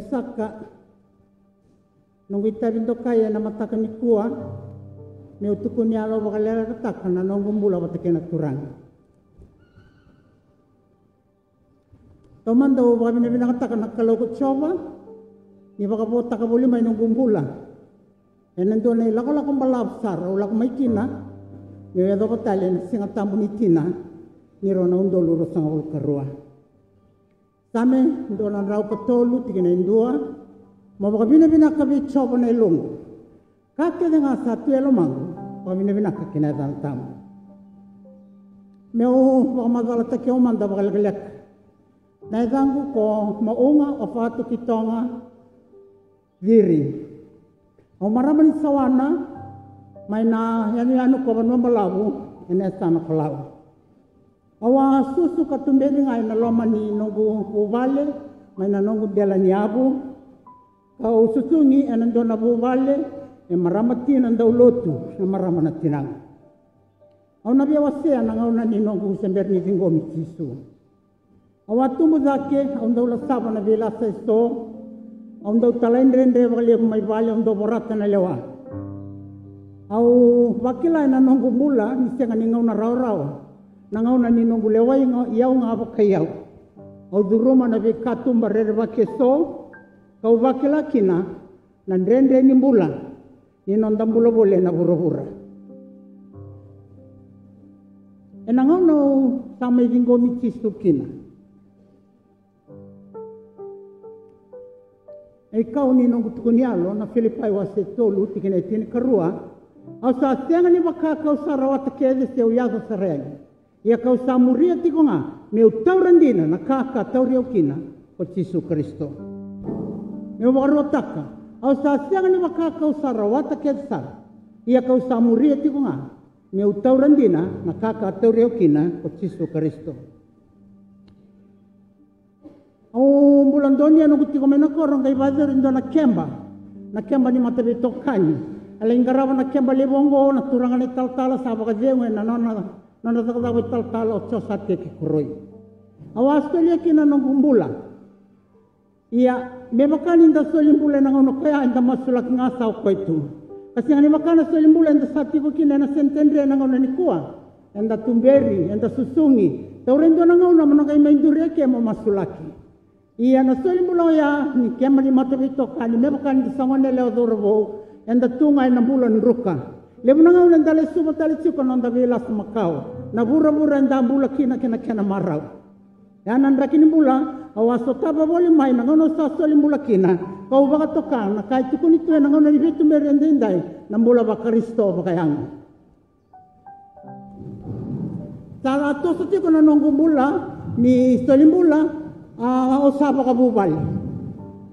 saka nung itabindo kaya na matakan ni kuwa me utukun ni alo bakalera katakan na nung gumbula batakin na turang toman daw baka binakatakan nakalokot soba ni baka po takabuli may nung gumbula nandun na ilako-lakong balapsar o lakong may kina ni yado ko tali na singatambo ni tina ni rona undoluro sa ngawal karua same doon ang raw patolu tigina indua mabaka binakabit soba na ilong kakya nga sa tuelo mango baka binakakinadan tamo meo baka magalata kyo manda baka lagalak naidanggo ko maunga o fato kitonga diri o maraming sawana may na yan ko ban malabu inesta na kalaw awa susu katumberi ngay na lomani nungu ubale may na nungu dela niabu kau susungi anando na bubale e maramati nan daw lotu na maramana tinang aw nabi awase nang na ni nungu sember ni tingo mitisu awa tumuzake aw daw lasaba na vela sa sto aw daw talendrende bali may bali aw daw borata na lewa aw wakila na nungu mula ni senga ni ngaw na raw nangaw na ninong guleway yaw nga bakayaw aw duruma na bikatum barere bakeso kau bakila kina nandrendre ni mbula ninon dambulo bole na burubura nangaw no samay dingo michistu kina ikaw ninong kutukunialo na Filipay wasetolu tikinetin karua aw sa tenga ni bakakaw sa rawat kede se uyago sa reg ia kau samuria tiko nga meu taurandina na kaka tauriau kina o Yesu Kristo meu warotaka au sa siang ni makaka sarawata ketsa ia kau samuria tiko nga meu taurandina na kaka tauriau kina o Yesu Kristo au bulan donia no tiko mena korong kai bazar indo na kemba ni matabe tokani alingarawa na kemba lebongo na turangan tal-tala sa bakajengo na nana takatawa tal-tala o sate ke kuroi awas kali kina nong gumbula ia me makani nda solimbula na ngono kaya nda masulak ngasa ko itu kasi ngani makana solimbula nda sati ko kina na sentendre na ngono ni kuwa nda tumberi nda susungi taurendo na ngono na kay maindure ke mo masulaki ia na solimbula ya ni kema ni matavito kani me makani sangone leo dorbo nda tungai na bulan ruka lebu na ngaw nandale sumo tali chiko nanda velas makao na bura-bura nda bula kina marau yan ang rakini bula awaso taba boli may na ngono sa solim bula kina kau baka toka na kahit tukun ito na ngono ni bitu merendenday na bula ba Kristo baka yang sa ato sa tiko na nong bula ni solim bula o saba ka bubal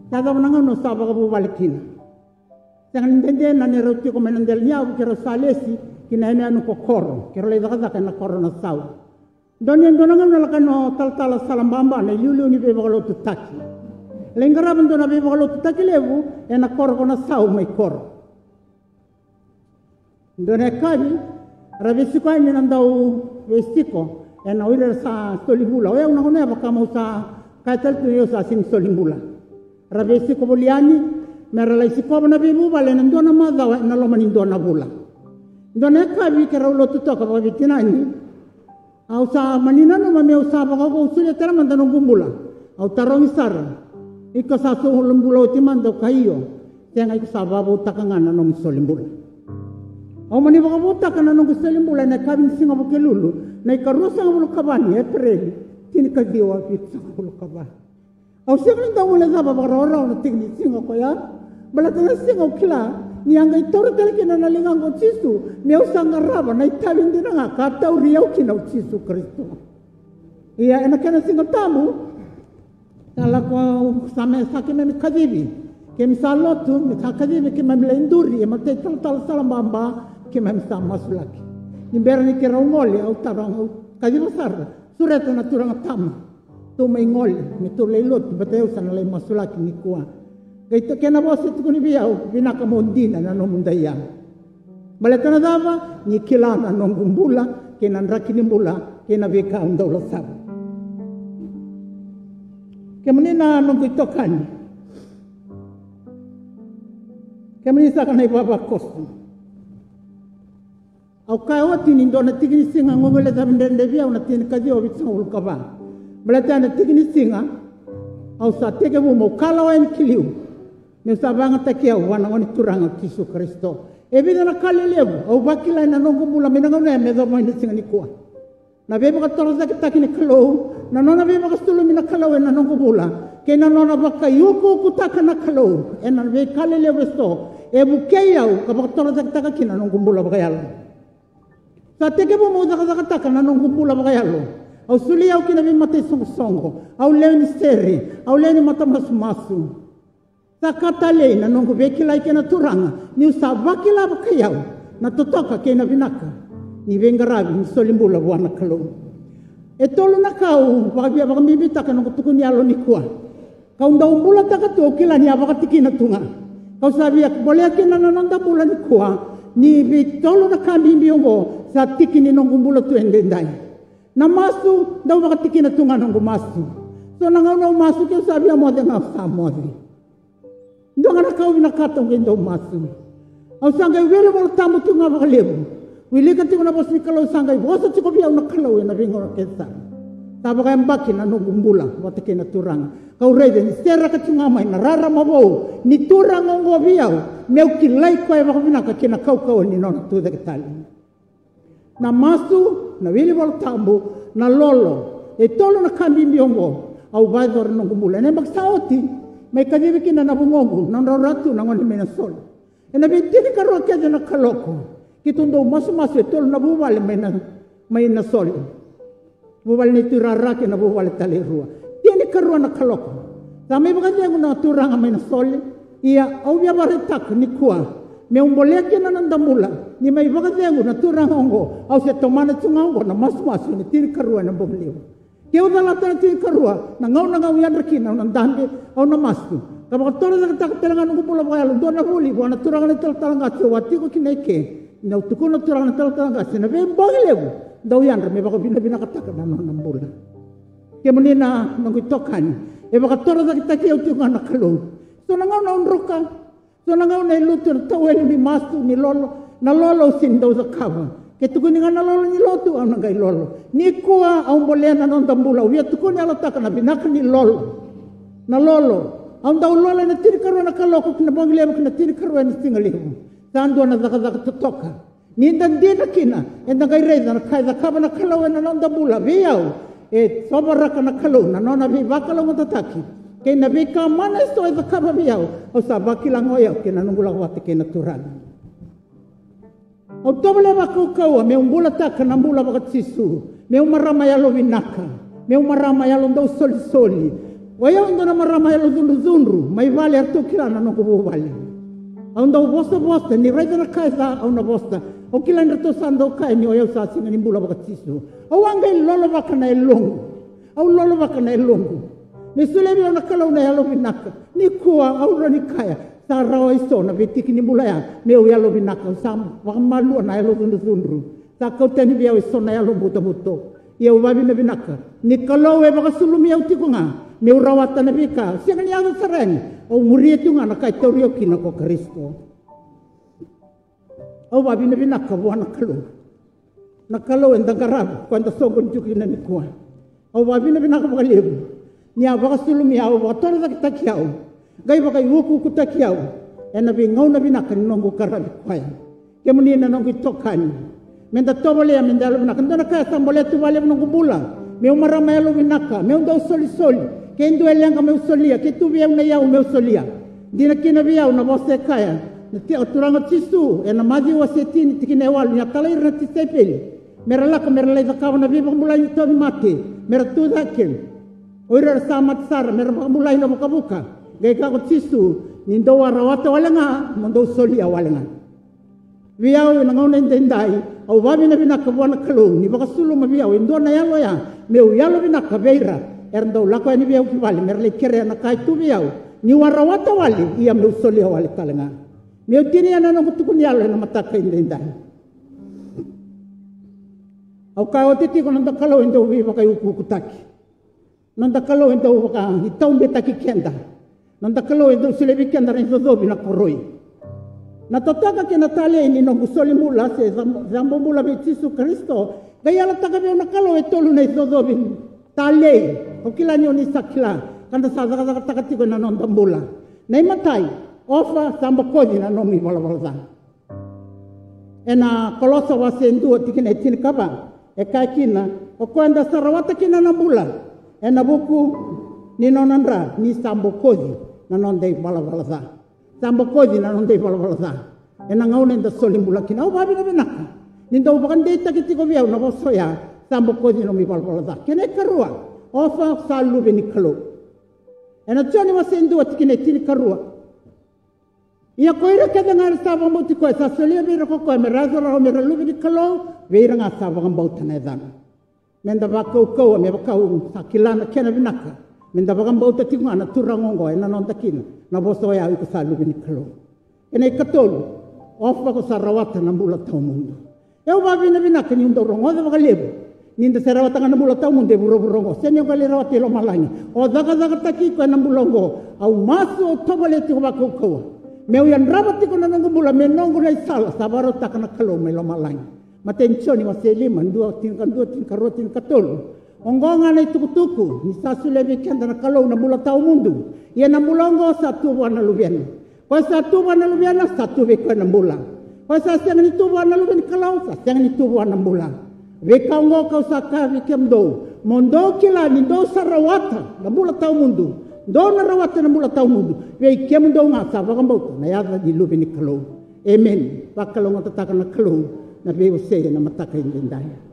sa taba na ngono saba ka bubal kina Jangan intende na ni roti ko menandel niya kero salesi kinaene anu ko koro kero le daga kana koro na saw donyen donangan na lakano tal-tala salambamba na yulu ni be bagalo tutaki lengarab ndo na be bagalo tutaki levu na koro ko na saw may koro ndone kabi rabisi ko ni nandau westiko na uire sa solibula o una ngone baka mo sa kaital tu yo sa sin solibula rabisi ko boliani meralai si ko na bibu bale nando na madaw na lo manindo na bula ndone kabi kera ulo tuto ka babitinani au sa manina no mame usaba ko usule tera mandano gumbula au tarong sar iko sa so lumbula timando kayo tenga iko sababu takangana no misolimbula au mani baka buta kana no misolimbula na kabi singa bokelulu na ikarusa ngulu kabani etreli tini kagiwa pitsa ngulu kabani au siya daw wala sa babaroro na tingni singa ko ya balatana singa kila nianga itor tele kina nalingang ko Yesu meu sangaraba na italin din nga kataw riyaw kina Yesu Kristo iya ena kana singa tamu tala ko same sakime kadibi kem salotu kadibi kem mlenduri mate tal salambamba kem sama sulaki nimberni kira ngoli au tarang kadibi sar surat na turang tamu tu may ngoli mito leilot bateo sa nalay masulaki ni kuwa Gaito kena bosit ko ni biyaw binakamundina na nomundayang. Balata na dama ni kilana nong gumbula kinanraki ni mbula kinabika ang daw lasab. Kemanina nong itokan Kami isa kana ibaba kostu. Au kai oti ni ndona tigini singa ngomele tabindende via una tini kazi o bitsa ulkaba. Belata na tigini singa au sa tege bu mo kala wa kiliu. Me sa banga takia wana ngoni turanga Yesu Kristo. Ebida na kali lebu au bakila na nongo mula menanga na me do mo ni singa ni kwa. Na beba ka toroza kita kini kalau na nona beba ka stulu mina kalau na nongo mula. Kena nona baka yuko kutaka na kalau ena be kali lebu sto. Ebu keyau ka toroza kita kina nongo mula bakayalo. Sa teke mo zaka na nong kumpula bakayalo. Au suli au kina mate songo. Au leni seri, au leni mata masu. Sa katale na nong vekila kena turanga. Ni sa vakila bakayau. Na totoka kena vinaka. Ni vengarabi ni solimbula buana kalau. E tolu na kau bakabia bakamibita ka nong tukuni alo ni kwa. Kau ndau mbula taka tu kila ni abakatikina tunga. Kau sabia boleh kena nonda bula ni kwa. Ni vitolo na kami mbiongo sa tiki ni nongumbula tu endendai. Na masu daw baka tiki na tunga nongu masu. So nangaw na masu kaya sabi mo de nga sa modri. Ndo nga nakaw binakatong kendo masu. Au sangay wele mo tamu tunga baka lebu. Wili ka tingo na bos ni kalaw sangay bosa tiko biyaw na kalaw na bingo na kesa. Taba kaya mbaki na nongumbula wate kina turanga. Kau rede ni sera ka tunga may narara mabou ni turanga ngo biyaw. Meu kilai koe waka vinaka kina kau ni nona tuda kitali. Na masu, na wili wala tambu, na lolo. E tolo na kambi mbiongo, au vaidor nungu mula. Ne magsaoti, may kadibi kina na bungongu, na ratu na ngoni mena sol. E na bitini karoa kaya na kaloko. Kitundo masu e tolo na bubale may na sol. Bubale ni turarake na bubale tali rua. Tini karoa na kaloko. Sa may baka na turanga may na sol. Ia au bia baretak ni kua me umboleke na nandamula ni mai vagadengu na turangongo au se tomana tungango na masu ni tiri karua na bobliu ke uda lata tiri karua na ngau yan rekina na ndambe au na masu ka ba toro da tak telanga ngu pula ba lu dona buli bo na turanga tel talanga tso wati ko kineke na utukuna turanga tel talanga sina be bogliu dau yan me ba ko bina kataka na nambula ke munina ngu tokani e ba toro da kitake utukana na kalu. So nangau na unruka, so nangau na ilutu na taweli ni masu ni lolo, na lolo sindau sa kawa. Ke tukuni nga na lolo ni lotu au nangai lolo. Ni kua au mbolea na nondambula, uya tukuni alataka na binaka ni lolo. Na lolo, au ndau lolo na tiri karua na kaloko kina bangilema kina tiri karua na singalimu. Sandua na zaka tutoka. Ni ndandina kina, endangai reza na kai zakaba na kalawe na nondambula, viyau. E sobaraka na kalau, na nona vivaka la matataki. Kaya nabika mana isto ay zakaba biyaw o sa bakilang oyaw kaya nanunggulang wate kaya natural. O tobole bako kawa may umbula taka nambula bakat sisu may umaramayalo winaka may umaramayalo daw soli-soli wayaw ndo na maramayalo zunru may vali arto kila nanungububali ang daw bosta ni reda na kaya au na bosta o kila nito saan daw kaya ni oyaw sa singa nimbula bakat sisu o wangay lolo baka na ilongo au lolo baka na ilongo ni sulebi na kalau na yalo binaka ni kuwa au ni kaya sa rawa iso na bitiki ni mulaya me yalo binaka sam wa malu na yalo zunru sa kau tani biya iso na yalo buto ya ubabi na binaka ni kalau e baka sulumi au tikunga me rawata na bika siya ni yalo sareng au muriet yung na kay teoriyo kinako Kristo au babi na binaka buwan na kalau endang karab kwanta sogon jukin na ni kuwa au babi na binaka bakalibu nia baka sulumi au baka toro da kita kiau gai baka yuku kuta kiau ena bi ngau na binaka nongo karabi kwaya kemuni na nongo tokani menda tobole ya menda lo binaka ndona kaya sambole tu wale nongo bula me umarama ya lo binaka me unda usoli kendo elenga me usolia kitu bia una yau me usolia dina kina bia una bose kaya nti aturanga tisu ena maji wasetini tikine walu nya talair na tisepeli meralaka meralai zakawa na biba mulai tobi mate meratu zakel oira samat sar merba mulai na buka gay ka tisu nindo warawata walenga mondo solia walenga biyaw na ngau nendai au babi na binaka buana kalung ni baka sulu mabiyaw indo na yalo ya meu yalo binaka beira erndo lako ni biyaw kibali merle kere na kai tu biyaw ni warawata wali ia meu solia wali talenga meu tini ana no kutukun yalo na mataka nendai au ka otiti ko nanda kalau indo bi baka yuku kutaki nanda kalau ento baka hitau betaki kenda nanda kalau ento silebi kenda ento dobi na koroi Na totaka ke na tale ini no gusoli mula se zambo mula be Yesu Kristo. Gaya la taka be na kalo e tolu nei sodobin. Tale o kila ni oni sakila kanda sa zaka taka tiko na non mula. Nei matai ofa samba kodi na nomi wala wala. Ena kolosa wa sendu tikine tin kaba e kakina o kwenda sarawata kina na mula. Ena buku ni nonandra ni sambo kodi na non dei wala wala. Sambo kodi na non dei wala wala. Ena ngaune nda solimbula kina o babi na benaka. Ninda ubakan dei takitiko biau na bosoya sambo kodi no mi wala wala. Kene karua ofa salu beni kalo. Ena tioni wa sendu tikine tin karua. Ia koira kada ngar sava mo tiko sa solia be ko ko me razora o me ralu beni kalo veira nga sava ngam tana dan. Menda bakau ko me bakau sakilana kena benaka. Menda bakam bauta tinga na turangongo ena non takin na bosoya ko salu beni kalo. Ena ikatolu ofa ko sarawata na mula tau mundo. Eu babi na binaka ni undo rongo da bakalebo. Ninda sarawata na mula tau mundo buro rongo. Senyo kalirawati lo malangi. O daga taki ko na mulongo au maso tobaleti ko bakau ko. Meu yang rabati ko na nongo mula menongo na isala sabaro takana kalo me lo malangi. Matensioni waselima dua tin karotin katolu. Ongonga na tuku ni sasule weekend na kalau na mula tau mundu. Ia na mulongo satu wana lubiana. Ko satu wana lubiana satu weko na mula. Ko sa siang ni tu wana lubiana kalau sa siang ni tu wana mula. Weka ngo kau saka weekend do. Mondo kila ni do sarawata na mula tau mundu. Do na rawata na mula tau mundu. Wekem do nga sa wakambauta na yada di lubiana kalau. Amen. Pakalong tataka na kalau na beo se na mataka indendaya.